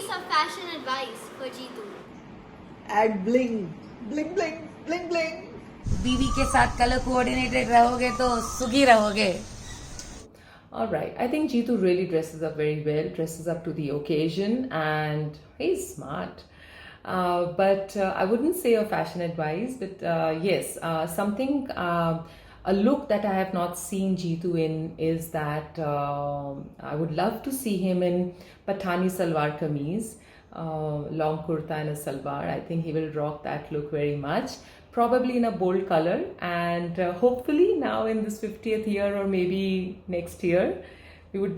some fashion advice for Jeetu. Add bling, bling, bling, bling, bling. बीवी के साथ colour coordinated रहोगे तो सुखी रहोगे. All right, I think Jeetu really dresses up very well, dresses up to the occasion, and he's smart. But I wouldn't say a fashion advice, but yes, something, a look that I have not seen Jeetu in is that I would love to see him in Pathani salwar kameez, long kurta and a salwar. I think he will rock that look very much. Probably in a bold color, and hopefully now in this 50th year or maybe next year,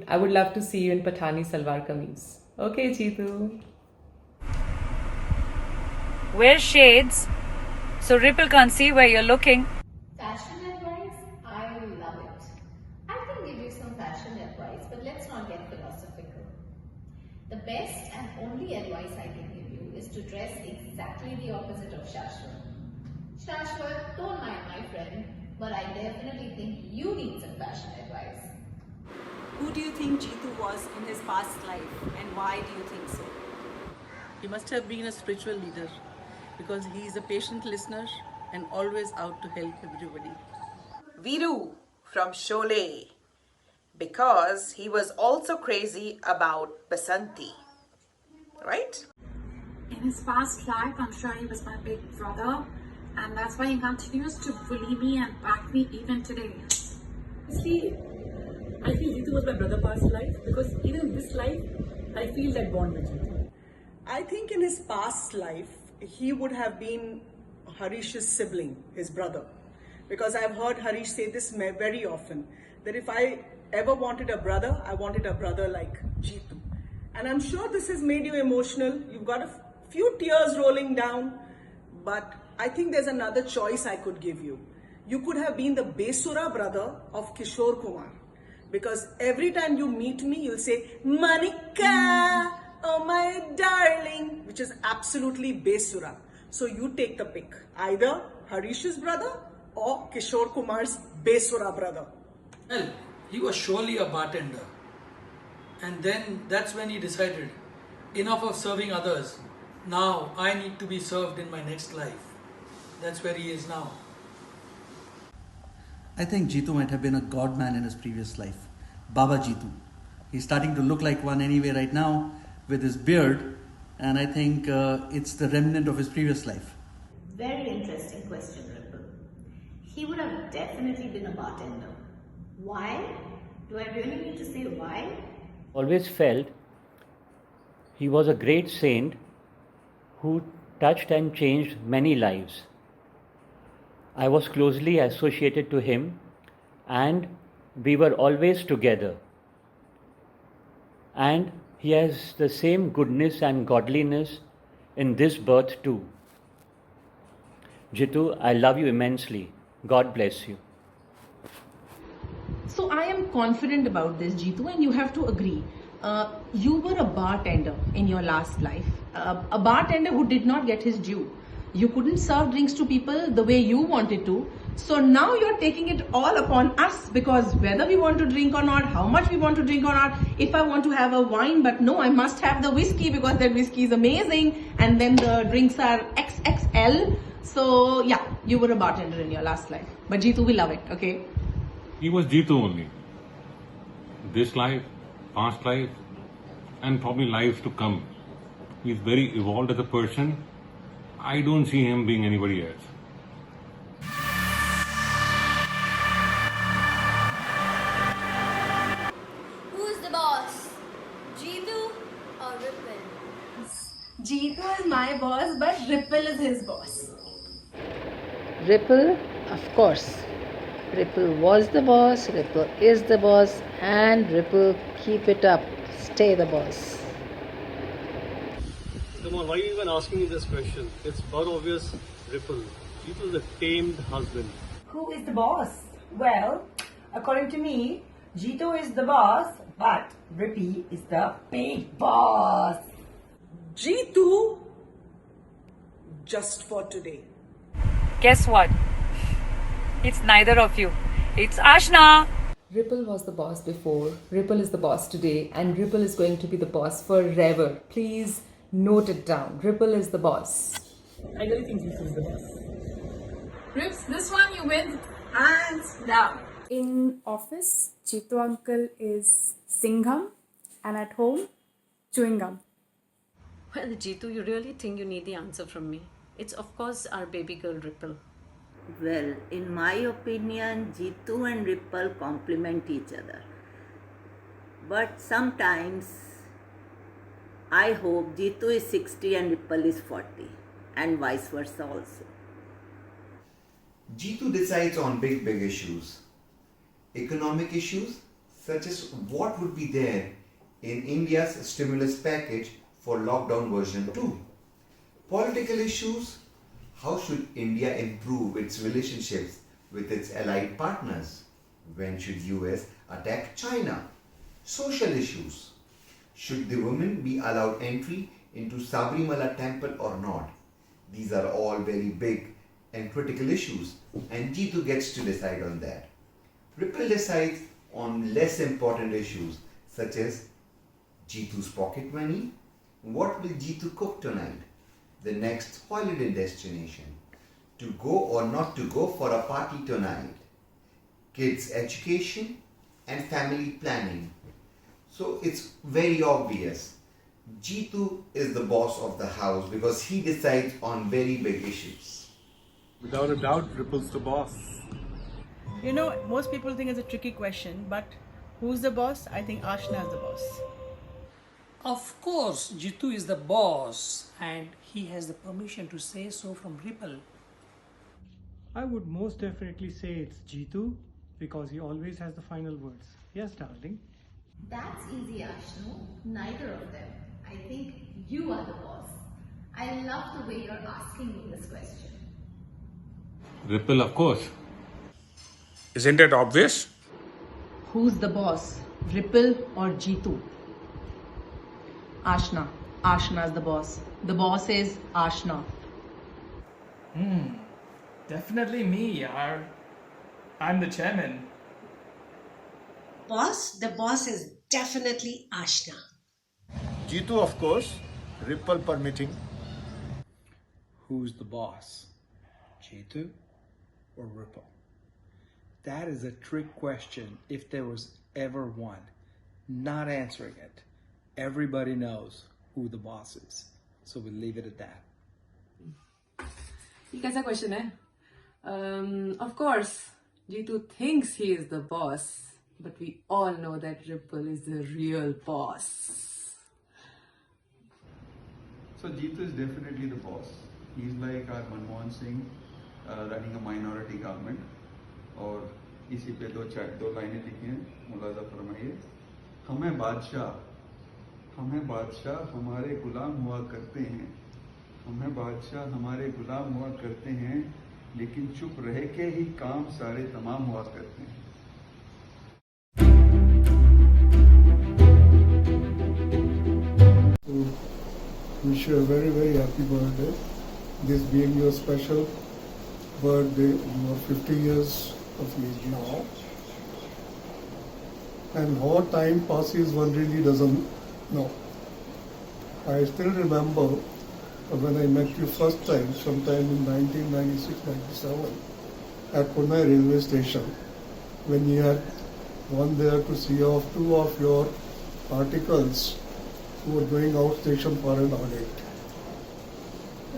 I would love to see you in Pathani salwar kameez. Okay, Jeetu. Wear shades so Ripple can't see where you're looking. Fashion advice? I love it. I can give you some fashion advice, but let's not get philosophical. The best and only advice I can give you is to dress exactly the opposite of Shashwat. Shashwat, don't mind my friend, but I definitely think you need some fashion advice. Who do you think Jeetu was in his past life, and why do you think so? He must have been a spiritual leader because he is a patient listener and always out to help everybody. Viru from Sholay, because he was also crazy about Basanti, right? In his past life, I'm sure he was my big brother, and that's why he continues to bully me and back me even today. See, I feel Jeetu was my brother past life because even in this life, I feel that bond with Jeetu. I think in his past life, he would have been Harish's sibling, his brother. Because I've heard Harish say this very often, that if I ever wanted a brother, I wanted a brother like Jeetu. And I'm sure this has made you emotional. You've got a few tears rolling down, but I think there's another choice I could give you. You could have been the Besura brother of Kishore Kumar. Because every time you meet me, you'll say, Manika, oh my darling, which is absolutely Besura. So you take the pick, either Harish's brother or Kishore Kumar's Besura brother. Well, he was surely a bartender. And then that's when he decided, enough of serving others. Now I need to be served in my next life. That's where he is now. I think Jeetu might have been a god man in his previous life. Baba Jeetu. He's starting to look like one anyway right now with his beard, and I think it's the remnant of his previous life. Very interesting question, Ripple. He would have definitely been a bartender. Why? Do I really need to say why? Always felt he was a great saint who touched and changed many lives. I was closely associated to him, and we were always together. And he has the same goodness and godliness in this birth too. Jeetu, I love you immensely. God bless you. So I am confident about this, Jeetu, and you have to agree. You were a bartender in your last life. A bartender who did not get his due. You couldn't serve drinks to people the way you wanted to. So now you're taking it all upon us, because whether we want to drink or not, how much we want to drink or not, if I want to have a wine, but no, I must have the whiskey because that whiskey is amazing, and then the drinks are XXL. So yeah, you were a bartender in your last life. But Jeetu, we love it, okay? He was Jeetu only. This life, past life, and probably lives to come. He's very evolved as a person. I don't see him being anybody else. Who's the boss? Jeetu or Ripple? Jeetu is my boss, but Ripple is his boss. Ripple, of course. Ripple was the boss, Ripple is the boss, and Ripple, keep it up. Stay the boss. Come on, why are you even asking me this question? It's about obvious, Ripple. Jeetu is a tamed husband. Who is the boss? Well, according to me, Jeetu is the boss, but Rippy is the big boss. Jeetu, just for today. Guess what? It's neither of you. It's Ashna. Ripple was the boss before, Ripple is the boss today, and Ripple is going to be the boss forever. Please note it down. Ripple is the boss. I really think Jitu is the boss. Rips, this one you win hands down. In office, Jitu uncle is Singham, and at home, chewing gum. Well, Jitu, you really think you need the answer from me? It's of course our baby girl Ripple. Well, in my opinion, Jitu and Ripple complement each other. But sometimes I hope Jitu is 60 and Ripple is 40, and vice versa also. Jitu decides on big issues. Economic issues such as what would be there in India's stimulus package for lockdown version 2. Political issues, how should India improve its relationships with its allied partners? When should US attack China? Social issues, should the women be allowed entry into Sabrimala temple or not? These are all very big and critical issues, and Jitu gets to decide on that. Ripple decides on less important issues such as Jitu's pocket money, what will Jitu cook tonight, the next holiday destination, to go or not to go for a party tonight, kids' education and family planning. So it's very obvious. Jitu is the boss of the house because he decides on very big issues. Without a doubt, Ripple's the boss. You know, most people think it's a tricky question, but who's the boss? I think Ashna is the boss. Of course, Jitu is the boss and he has the permission to say so from Ripple. I would most definitely say it's Jitu because he always has the final words. Yes, darling. That's easy, Ashnu. Neither of them. I think you are the boss. I love the way you're asking me this question. Ripple, of course. Isn't it obvious? Who's the boss? Ripple or Jitu? Ashna. Ashna's the boss. The boss is Ashna. Definitely me, yaar. I'm the chairman. Boss? The boss is definitely Ashna. Jitu, of course. Ripple permitting. Who's the boss? Jitu or Ripple? That is a trick question if there was ever one. Not answering it. Everybody knows who the boss is. So we'll leave it at that. ये कैसा question है? Of course, Jitu thinks he is the boss, but we all know that Ripple is the real boss. So Jitu is definitely the boss. He's like our Manmohan Singh running a minority government. और इसी पे दो लाइनें लिखी हैं, मुलाजा फरमाइए। हमें बादशाह हमारे गुलाम हुआ करते हैं, हमें बादशाह हमारे गुलाम हुआ करते हैं, लेकिन चुप रह के ही काम सारे तमाम हुआ करते हैं। Wish you a very, very happy birthday. This being your special birthday, you are 50 years of age now. And how time passes, one really doesn't know. I still remember when I met you first time, sometime in 1996-97, at Pune railway station, when you had gone there to see off two of your articles who were going out station for an audit.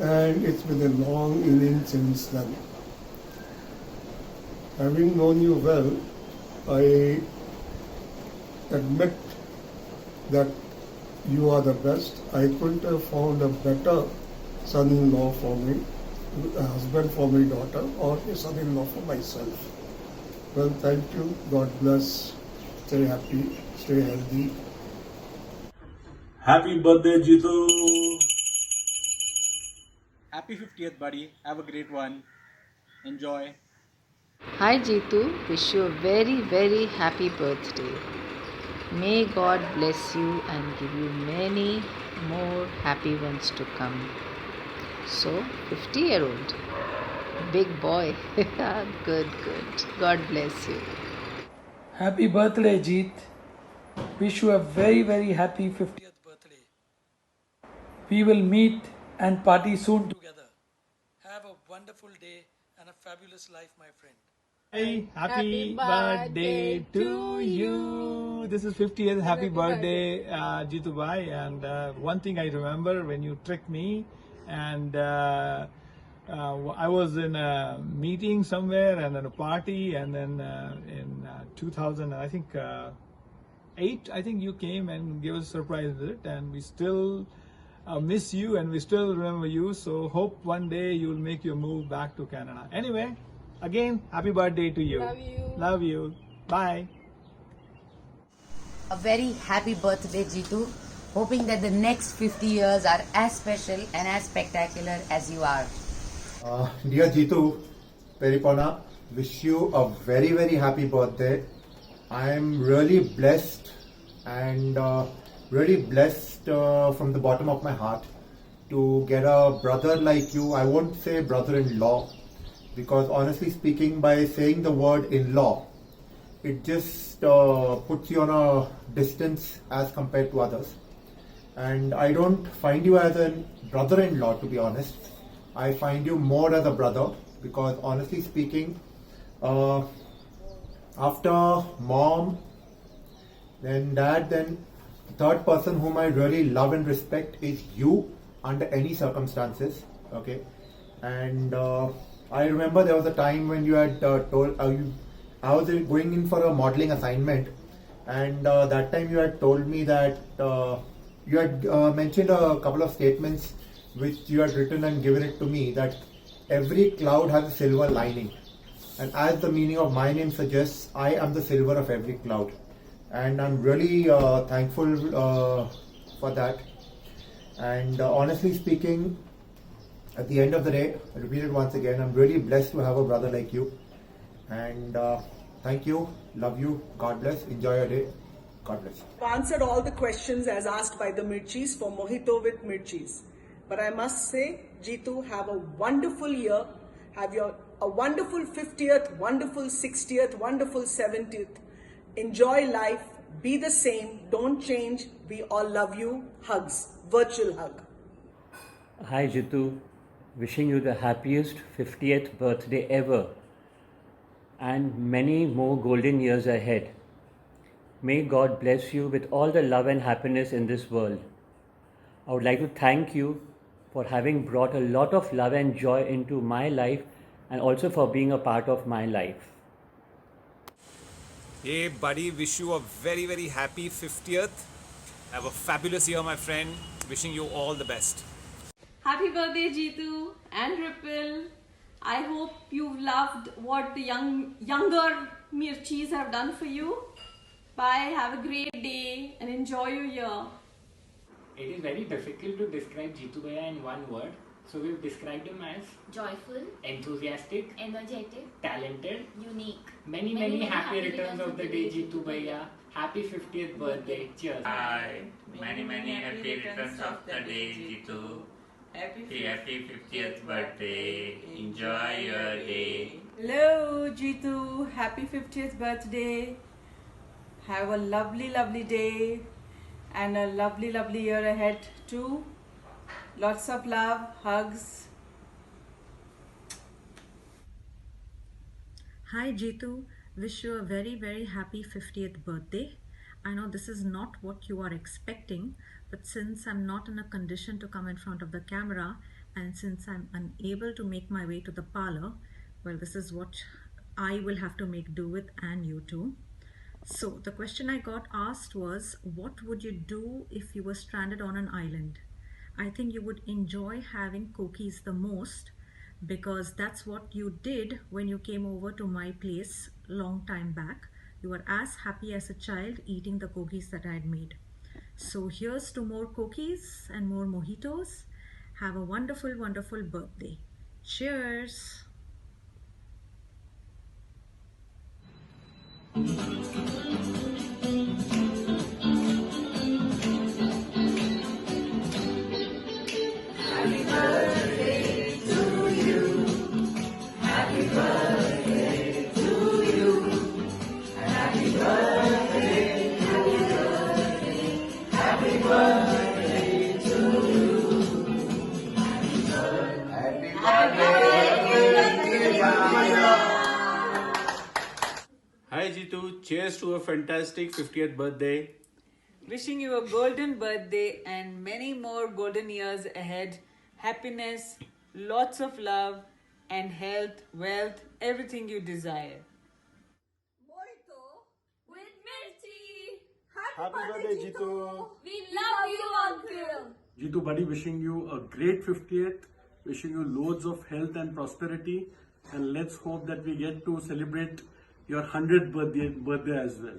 And it's been a long innings since then. Having known you well, I admit that you are the best. I couldn't have found a better son-in-law for me, a husband for my daughter, or a son-in-law for myself. Well, thank you. God bless. Stay happy. Stay healthy. Happy birthday, Jitu! Happy 50th, buddy. Have a great one. Enjoy. Hi Jitu, wish you a very, very happy birthday. May God bless you and give you many more happy ones to come. So, 50-year-old, big boy. Good. God bless you. Happy birthday, Jeet. Wish you a very, very happy 50th birthday. We will meet and party soon together. Have a wonderful day and a fabulous life, my friend. Hey, happy birthday to you. This is 50th. Happy birthday, Jeetu Bhai. And one thing I remember when you tricked me, and I was in a meeting somewhere and at a party, and then in 2000, I think 8, I think you came and gave us a surprise visit, and we still miss you and we still remember you. So hope one day you'll make your move back to Canada. Anyway, again, happy birthday to you. Love you. Love you. Bye. A very happy birthday, Jeetu. Hoping that the next 50 years are as special and as spectacular as you are. Dear Jeetu Peripona, wish you a very, very happy birthday. I am really blessed and from the bottom of my heart to get a brother like you. I won't say brother-in-law, because honestly speaking, by saying the word in-law, it just puts you on a distance as compared to others. And I don't find you as a brother-in-law, to be honest. I find you more as a brother, because honestly speaking, after mom, then dad, then third person whom I really love and respect is you under any circumstances. Okay, and I remember there was a time when you had told I was going in for a modeling assignment, and that time you had told me that you had mentioned a couple of statements which you had written and given it to me, that every cloud has a silver lining, and as the meaning of my name suggests, I am the silver of every cloud, and I'm really thankful for that. And honestly speaking, at the end of the day, I repeat it once again, I'm really blessed to have a brother like you, and thank you, love you, God bless, enjoy your day, God bless. I've answered all the questions as asked by the Mirchis for Mojito with Mirchis. But I must say, Jeetu, have a wonderful year. Have a wonderful 50th, wonderful 60th, wonderful 70th. Enjoy life. Be the same. Don't change. We all love you. Hugs. Virtual hug. Hi, Jeetu. Wishing you the happiest 50th birthday ever and many more golden years ahead. May God bless you with all the love and happiness in this world. I would like to thank you for having brought a lot of love and joy into my life, and also for being a part of my life. Hey buddy, wish you a very, very happy 50th. Have a fabulous year, my friend. Wishing you all the best. Happy birthday, Jeetu and Ripple. I hope you've loved what the younger Mirchis have done for you. Bye, have a great day and enjoy your year. It is very difficult to describe Jeetu Bhaiya in one word. So we've described him as joyful, enthusiastic, energetic, talented, unique. Many happy returns of the day, Jeetu Bhaiya. Happy 50th birthday. Cheers. Hi. Many happy returns of the day, Jeetu. Happy 50th birthday. Enjoy your day. Hello, Jeetu. Happy 50th birthday. Have a lovely, lovely day and a lovely, lovely year ahead too. Lots of love, hugs. Hi Jeetu, wish you a very, very happy 50th birthday. I know this is not what you are expecting, but since I'm not in a condition to come in front of the camera, and since I'm unable to make my way to the parlor, well, this is what I will have to make do with, and you too. So the question I got asked was, what would you do if you were stranded on an island? I think you would enjoy having cookies the most, because that's what you did when you came over to my place long time back. You were as happy as a child eating the cookies that I had made. So here's to more cookies and more mojitos. Have a wonderful, wonderful birthday. Cheers! Happy birthday to you. Happy birthday to you. Happy birthday. Hi Jitu, cheers to a fantastic 50th birthday. Wishing you a golden birthday and many more golden years ahead. Happiness, lots of love, and health, wealth, everything you desire. With Mirchi. Happy birthday, Jitu. We love you, Uncle. Jitu buddy, wishing you a great 50th, wishing you loads of health and prosperity, and let's hope that we get to celebrate your 100th birthday as well.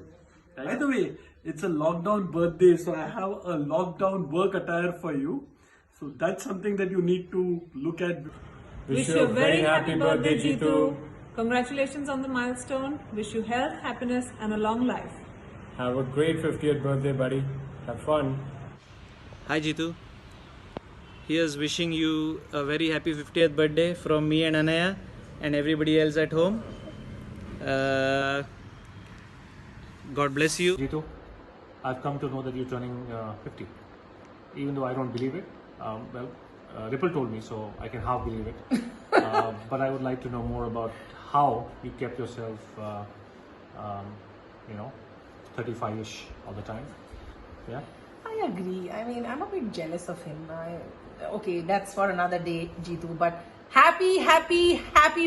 By the way, it's a lockdown birthday, so I have a lockdown work attire for you. So that's something that you need to look at. Wish you a very happy birthday, Jitu. Congratulations on the milestone. Wish you health, happiness, and a long life. Have a great 50th birthday, buddy. Have fun. Hi Jitu. Here's wishing you a very happy 50th birthday from me and Anaya and everybody else at home. God bless you. Jitu, I've come to know that you're turning 50. Even though I don't believe it, Ripple told me, so I can half believe it. But I would like to know more about how you kept yourself, 35-ish all the time. Yeah? I agree. I mean, I'm a bit jealous of him. Okay, that's for another day, Jitu. But happy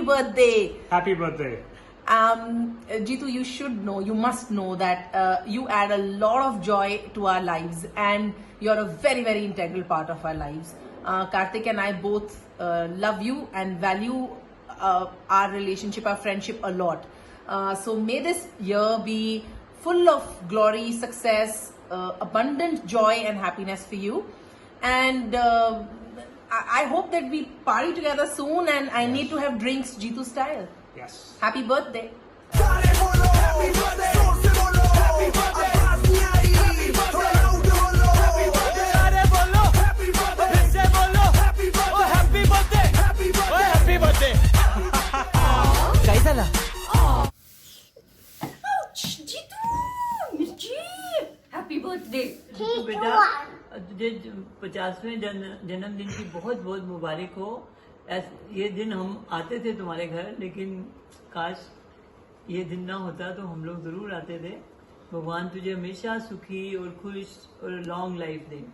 birthday. Happy birthday. Jitu, you should know, you must know that you add a lot of joy to our lives and you're a very, very integral part of our lives. Karthik and I both love you and value our relationship, our friendship a lot. So may this year be full of glory, success, abundant joy and happiness for you. And I hope that we party together soon and I need to have drinks Jitu style. Yes. Happy birthday. काय झाला? Happy birthday. बेटा तुझे 50वें जन्मदिन की बहुत बहुत मुबारक हो. ये दिन हम आते थे तुम्हारे घर, लेकिन काश ये दिन ना होता तो हम लोग जरूर आते थे. भगवान तुझे हमेशा सुखी और खुश और long life they.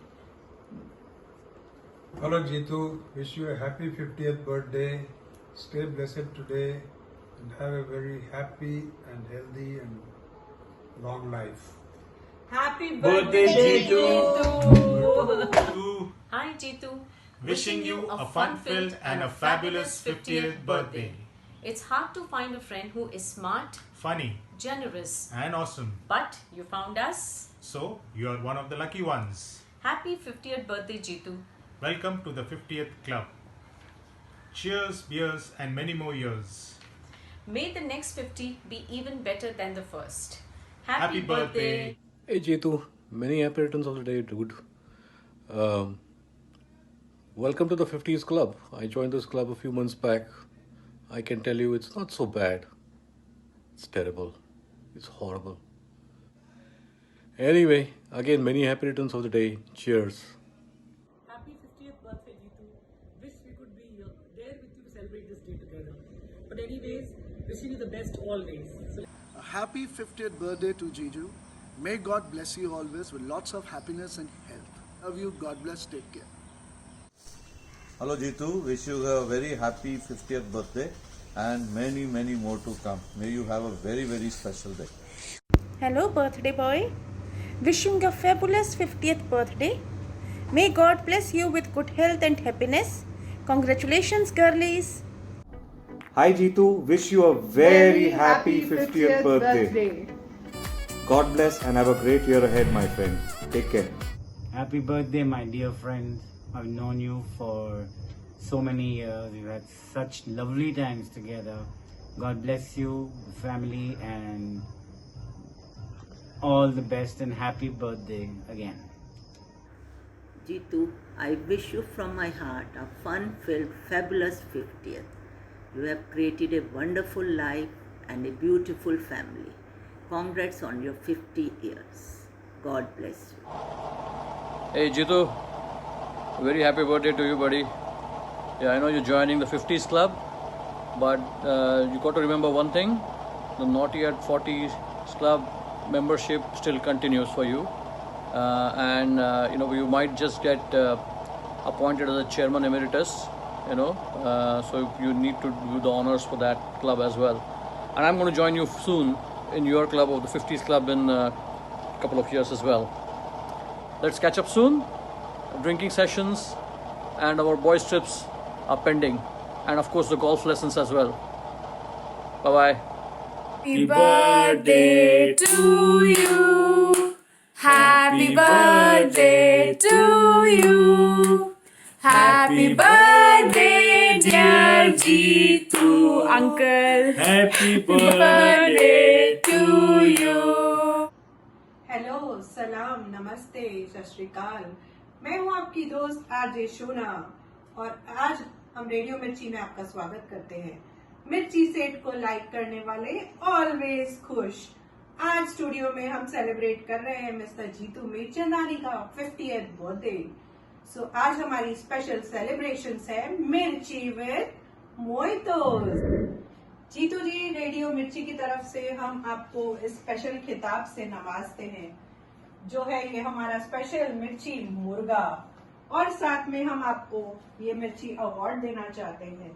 Hello Jitu, wish you a happy 50th birthday. Stay blessed today and have a very happy and healthy and long life. Happy birthday, Jitu. Hi Jitu. Wishing you a fun-filled and a fabulous 50th birthday. It's hard to find a friend who is smart, Funny generous, and awesome. but you found us. So, you are one of the lucky ones. Happy 50th birthday, Jitu. Welcome to the 50th club. Cheers, beers, and many more years. May the next 50 be even better than the first. Happy birthday. Hey Jitu, many happy returns of the day, dude. Welcome to the 50s club. I joined this club a few months back. I can tell you it's not so bad. It's terrible. It's horrible. Anyway, again, many happy returns of the day. Cheers. Happy 50th birthday, Jitu. Wish we could be there with you to celebrate this day together. But anyways, wishing you the best always. A happy 50th birthday to Jiju. May God bless you always with lots of happiness and health. Love you. God bless. Take care. Hello Jitu, wish you a very happy 50th birthday and many, many more to come. May you have a very, very special day. Hello birthday boy. Wishing a fabulous 50th birthday. May God bless you with good health and happiness. Congratulations girlies. Hi Jitu, wish you a very happy 50th birthday. God bless and have a great year ahead, my friend. Take care. Happy birthday, my dear friends. I've known you for so many years. We've had such lovely times together. God bless you, family, and all the best and happy birthday again. Jitu, I wish you from my heart a fun-filled, fabulous 50th. You have created a wonderful life and a beautiful family. Congrats on your 50 years. God bless you. Hey Jitu, very happy birthday to you, buddy. Yeah, I know you're joining the 50s club, but you got to remember one thing: the Naughty at 40s club membership still continues for you, and you know, you might just get appointed as a chairman emeritus. You know, so you need to do the honors for that club as well. And I'm going to join you soon in your club of the 50s club in a couple of years as well. Let's catch up soon. Drinking sessions and our boys trips are pending, and of course the golf lessons as well. Bye bye. Happy birthday to you. Happy birthday to you. Happy birthday, dear Jitu uncle. Happy birthday to you. Hello, सलाम, नमस्ते, सत श्री अकाल। मैं हूँ आपकी दोस्त RJ Shona और आज हम रेडियो मिर्ची में आपका स्वागत करते हैं। मिर्ची सेट को लाइक करने वाले ऑलवेज खुश। आज स्टूडियो में हम सेलिब्रेट कर रहे हैं मिस्टर जीतू मीरचंदानी का 50th बर्थडे। सो आज हमारी स्पेशल सेलिब्रेशन है मिर्ची विद मोइतोस। जीतू जी, रेडियो मिर्ची की तरफ से हम आपको इस स्पेशल खिताब से नवाजते हैं, जो है ये हमारा स्पेशल मिर्ची मुर्गा, और साथ में हम आपको ये मिर्ची अवार्ड देना चाहते हैं।